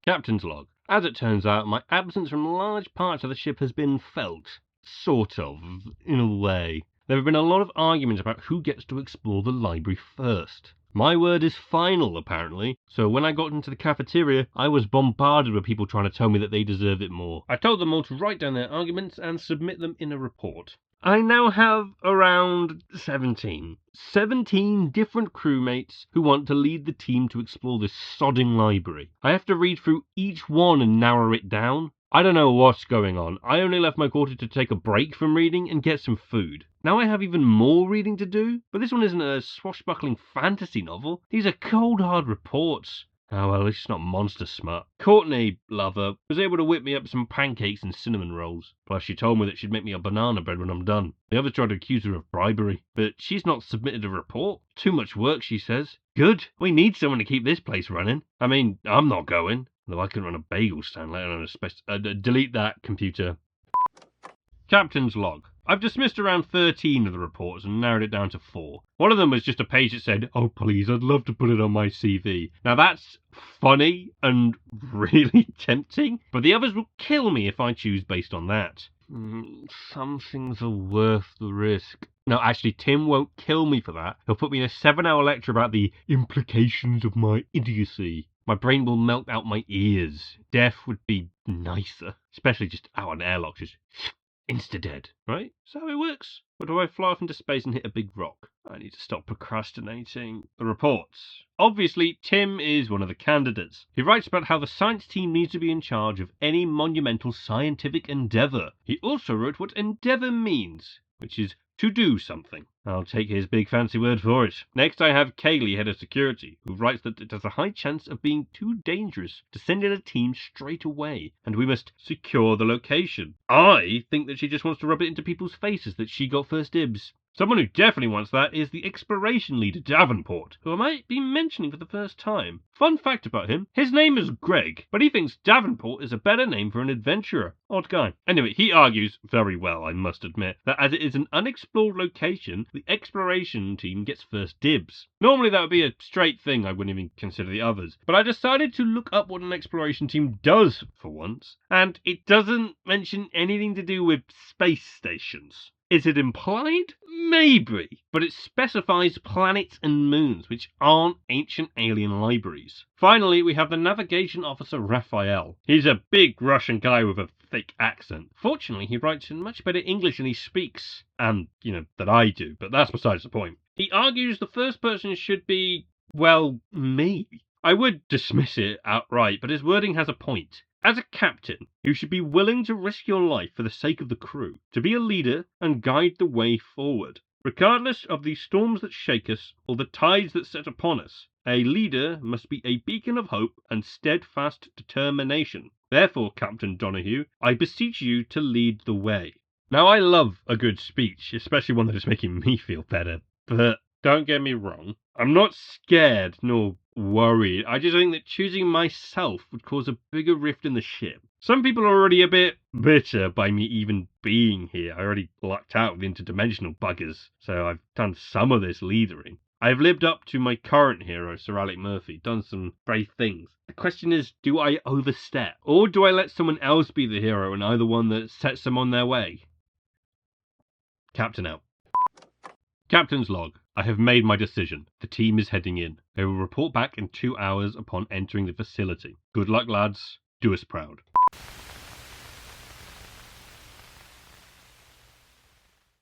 Captain's log. As it turns out, my absence from large parts of the ship has been felt. Sort of, in a way. There have been a lot of arguments about who gets to explore the library first. My word is final, apparently, so when I got into the cafeteria, I was bombarded with people trying to tell me that they deserve it more. I told them all to write down their arguments and submit them in a report. I now have around 17 different crewmates who want to lead the team to explore this sodding library. I have to read through each one and narrow it down. I don't know what's going on. I only left my quarter to take a break from reading and get some food. Now I have even more reading to do, but this one isn't a swashbuckling fantasy novel. These are cold hard reports. Oh well, it's not monster smut. Courtney, lover, was able to whip me up some pancakes and cinnamon rolls. Plus she told me that she'd make me a banana bread when I'm done. The others tried to accuse her of bribery, but she's not submitted a report. Too much work, she says. Good, we need someone to keep this place running. I mean, I'm not going. Though I couldn't run a bagel stand, let alone delete that, computer. Captain's log. I've dismissed around 13 of the reports and narrowed it down to 4. One of them was just a page that said, "Oh please, I'd love to put it on my CV." Now that's funny and really tempting, but the others will kill me if I choose based on that. Some things are worth the risk. No, actually, Tim won't kill me for that. He'll put me in a 7-hour lecture about the implications of my idiocy. My brain will melt out my ears. Death would be nicer. Especially just out on airlock, just insta-dead, right? Is that how it works? Or do I fly off into space and hit a big rock? I need to stop procrastinating. The reports. Obviously, Tim is one of the candidates. He writes about how the science team needs to be in charge of any monumental scientific endeavour. He also wrote what endeavour means, which is to do something. I'll take his big fancy word for it. Next I have Kaylee, head of security, who writes that it has a high chance of being too dangerous to send in a team straight away, and we must secure the location. I think that she just wants to rub it into people's faces that she got first dibs. Someone who definitely wants that is the exploration leader, Davenport, who I might be mentioning for the first time. Fun fact about him, his name is Greg, but he thinks Davenport is a better name for an adventurer. Odd guy. Anyway, he argues, very well I must admit, that as it is an unexplored location, the exploration team gets first dibs. Normally that would be a straight thing, I wouldn't even consider the others, but I decided to look up what an exploration team does for once, and it doesn't mention anything to do with space stations. Is it implied? Maybe. But it specifies planets and moons, which aren't ancient alien libraries. Finally, we have the navigation officer, Raphael. He's a big Russian guy with a thick accent. Fortunately, he writes in much better English than he speaks. And, that I do, but that's besides the point. He argues the first person should be, well, me. I would dismiss it outright, but his wording has a point. As a captain, you should be willing to risk your life for the sake of the crew, to be a leader and guide the way forward. Regardless of the storms that shake us or the tides that set upon us, a leader must be a beacon of hope and steadfast determination. Therefore, Captain Donahue, I beseech you to lead the way. Now, I love a good speech, especially one that is making me feel better, but don't get me wrong, I'm not scared nor worried. I just think that choosing myself would cause a bigger rift in the ship. Some people are already a bit bitter by me even being here. I already lucked out with interdimensional buggers, so I've done some of this leadering. I've lived up to my current hero, Sir Alec Murphy, done some brave things. The question is, do I overstep? Or do I let someone else be the hero and I'm the one that sets them on their way? Captain out. Captain's log. I have made my decision. The team is heading in. They will report back in 2 hours upon entering the facility. Good luck, lads. Do us proud.